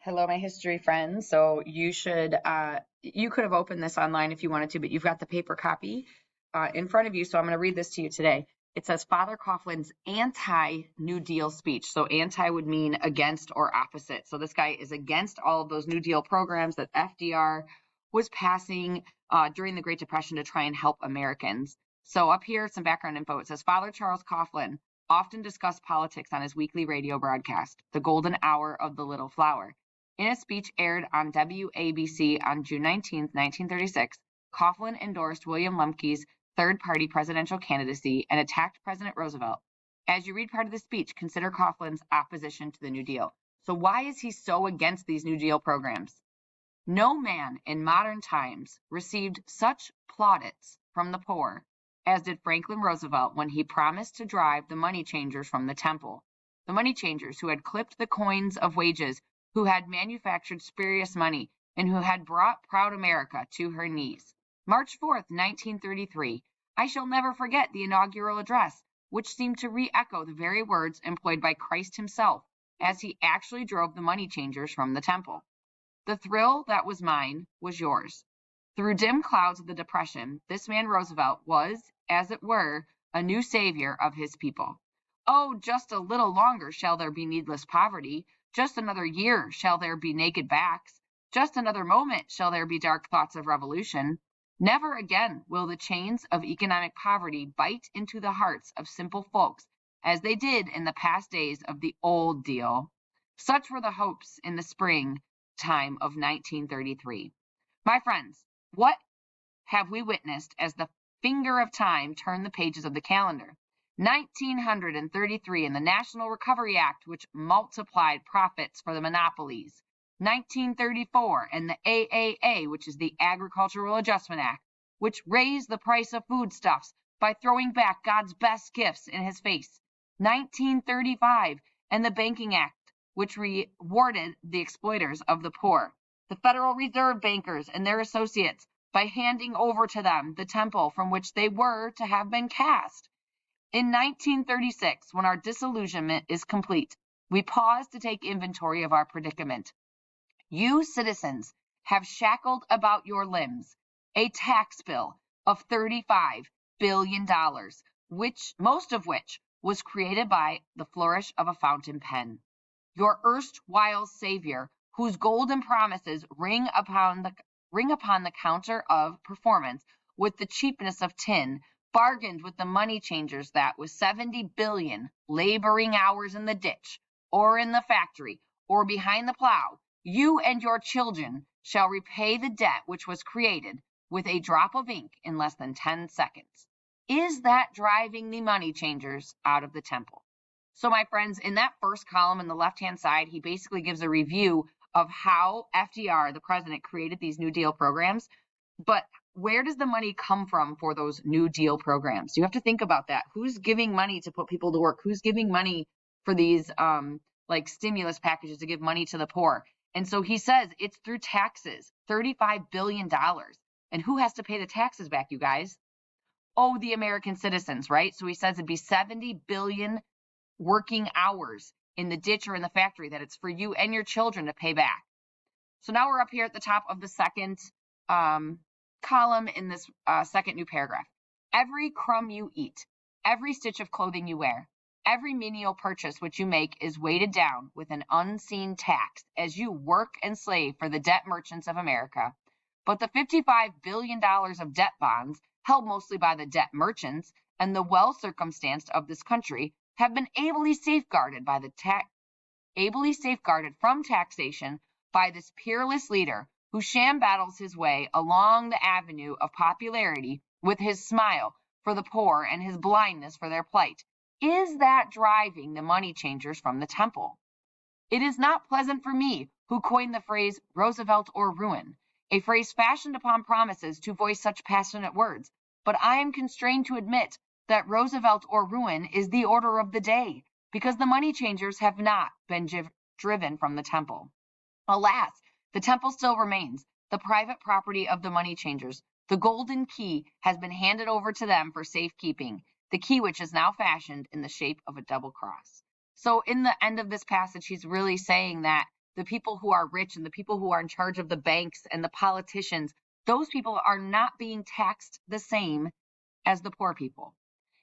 Hello, my history friends. So you could have opened this online if you wanted to, but you've got the paper copy in front of you. So I'm going to read this to you today. It says Father Coughlin's anti-New Deal speech. So anti would mean against or opposite. So this guy is against all of those New Deal programs that FDR was passing during the Great Depression to try and help Americans. So up here, some background info. It says Father Charles Coughlin often discussed politics on his weekly radio broadcast, The Golden Hour of the Little Flower. In a speech aired on WABC on June 19, 1936, Coughlin endorsed William Lemke's third-party presidential candidacy and attacked President Roosevelt. As you read part of the speech, consider Coughlin's opposition to the New Deal. So why is he so against these New Deal programs? No man in modern times received such plaudits from the poor as did Franklin Roosevelt when he promised to drive the money changers from the temple. The money changers who had clipped the coins of wages, who had manufactured spurious money, and who had brought proud America to her knees. March 4th, 1933. I shall never forget the inaugural address, which seemed to re-echo the very words employed by Christ himself as he actually drove the money changers from the temple. The thrill that was mine was yours. Through dim clouds of the Depression, this man Roosevelt was, as it were, a new savior of his people. Oh, just a little longer shall there be needless poverty. Just another year shall there be naked backs. Just another moment shall there be dark thoughts of revolution. Never again will the chains of economic poverty bite into the hearts of simple folks as they did in the past days of the old deal. Such were the hopes in the spring time of 1933. My friends, what have we witnessed as the finger of time turned the pages of the calendar? 1933 and the National Recovery Act, which multiplied profits for the monopolies. 1934 and the AAA, which is the Agricultural Adjustment Act, which raised the price of foodstuffs by throwing back God's best gifts in his face. 1935 and the Banking Act, which rewarded the exploiters of the poor. The Federal Reserve bankers and their associates by handing over to them the temple from which they were to have been cast. In 1936, when our disillusionment is complete, we pause to take inventory of our predicament. You citizens have shackled about your limbs a tax bill of $35 billion, which most of which was created by the flourish of a fountain pen. Your erstwhile savior, whose golden promises ring upon the counter of performance with the cheapness of tin, bargained with the money changers that with 70 billion laboring hours in the ditch, or in the factory, or behind the plow, you and your children shall repay the debt which was created with a drop of ink in less than 10 seconds. Is that driving the money changers out of the temple? So, my friends, in that first column on the left-hand side, he basically gives a review of how FDR, the president, created these New Deal programs. But where does the money come from for those New Deal programs? You have to think about that. Who's giving money to put people to work? Who's giving money for these like stimulus packages to give money to the poor? And so he says it's through taxes, $35 billion. And who has to pay the taxes back, you guys? Oh, the American citizens, right? So he says it'd be 70 billion working hours in the ditch or in the factory that it's for you and your children to pay back. So now we're up here at the top of the second column in this second new paragraph. Every crumb you eat, every stitch of clothing you wear, every menial purchase which you make is weighted down with an unseen tax as you work and slave for the debt merchants of America. But the $55 billion of debt bonds, held mostly by the debt merchants and the well-circumstanced of this country, have been ably safeguarded from taxation by this peerless leader who sham battles his way along the avenue of popularity with his smile for the poor and his blindness for their plight. Is that driving the money changers from the temple? It is not pleasant for me, who coined the phrase Roosevelt or ruin, a phrase fashioned upon promises to voice such passionate words, but I am constrained to admit that Roosevelt or ruin is the order of the day, because the money changers have not been driven from the temple. Alas, the temple still remains, the private property of the money changers. The golden key has been handed over to them for safekeeping, the key which is now fashioned in the shape of a double cross. So in the end of this passage, he's really saying that the people who are rich and the people who are in charge of the banks and the politicians, those people are not being taxed the same as the poor people.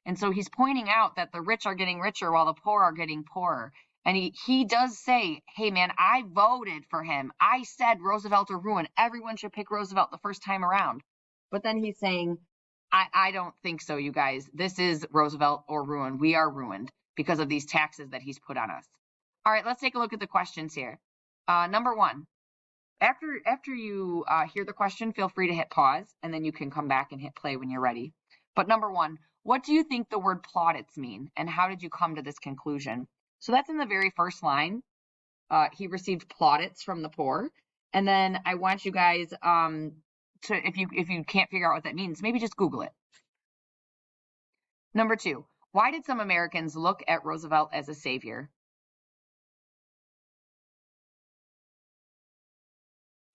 And so he's pointing out that the rich are getting richer while the poor are getting poorer. And he does say, hey, man, I voted for him. I said Roosevelt or ruin. Everyone should pick Roosevelt the first time around. But then he's saying, I don't think so, you guys. This is Roosevelt or ruin. We are ruined because of these taxes that he's put on us. All right, let's take a look at the questions here. Number one, after you hear the question, feel free to hit pause, and then you can come back and hit play when you're ready. But number one, what do you think the word plaudits mean, and how did you come to this conclusion? So that's in the very first line. He received plaudits from the poor. And then I want you guys to, if you can't figure out what that means, maybe just Google it. Number two, why did some Americans look at Roosevelt as a savior?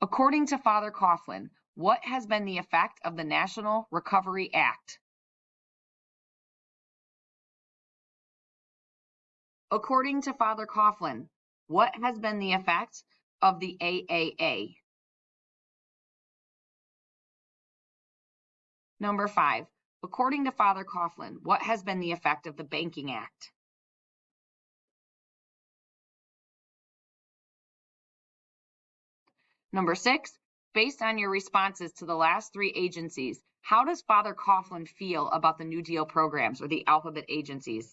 According to Father Coughlin, what has been the effect of the National Recovery Act? According to Father Coughlin, what has been the effect of the AAA? Number five, according to Father Coughlin, what has been the effect of the Banking Act? Number six, based on your responses to the last three agencies, how does Father Coughlin feel about the New Deal programs or the alphabet agencies?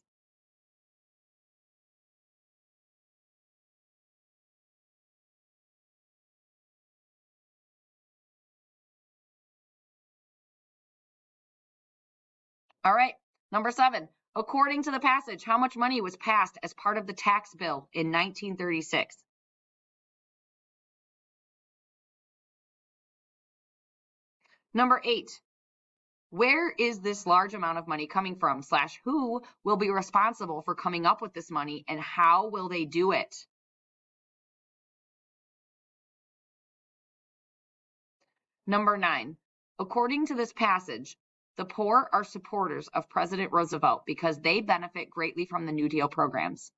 All right, number seven, according to the passage, how much money was passed as part of the tax bill in 1936? Number eight, where is this large amount of money coming from / who will be responsible for coming up with this money and how will they do it? Number nine, according to this passage, the poor are supporters of President Roosevelt because they benefit greatly from the New Deal programs.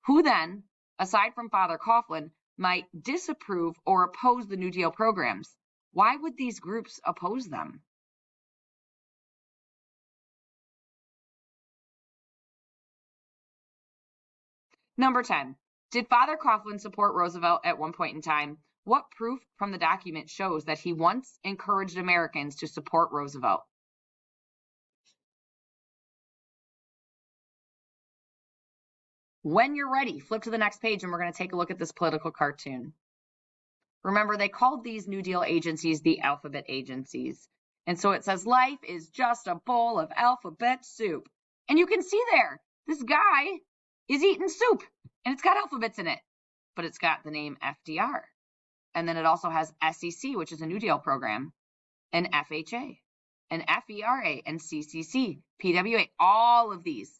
Who then, aside from Father Coughlin, might disapprove or oppose the New Deal programs? Why would these groups oppose them? Number 10, did Father Coughlin support Roosevelt at one point in time? What proof from the document shows that he once encouraged Americans to support Roosevelt? When you're ready, flip to the next page and we're going to take a look at this political cartoon. Remember, they called these New Deal agencies the alphabet agencies. And so it says, life is just a bowl of alphabet soup. And you can see there, this guy is eating soup and it's got alphabets in it, but it's got the name FDR. And then it also has SEC, which is a New Deal program, and FHA, and FERA, and CCC, PWA. All of these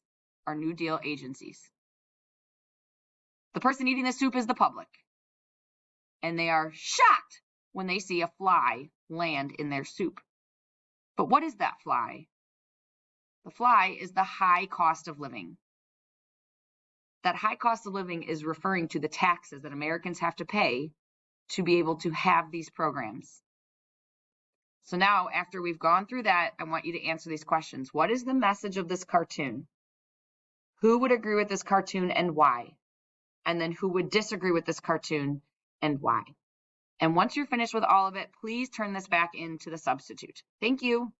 are New Deal agencies. The person eating the soup is the public. And they are shocked when they see a fly land in their soup. But what is that fly? The fly is the high cost of living. That high cost of living is referring to the taxes that Americans have to pay to be able to have these programs. So now, after we've gone through that, I want you to answer these questions. What is the message of this cartoon? Who would agree with this cartoon and why? And then who would disagree with this cartoon and why? And once you're finished with all of it, please turn this back into the substitute. Thank you.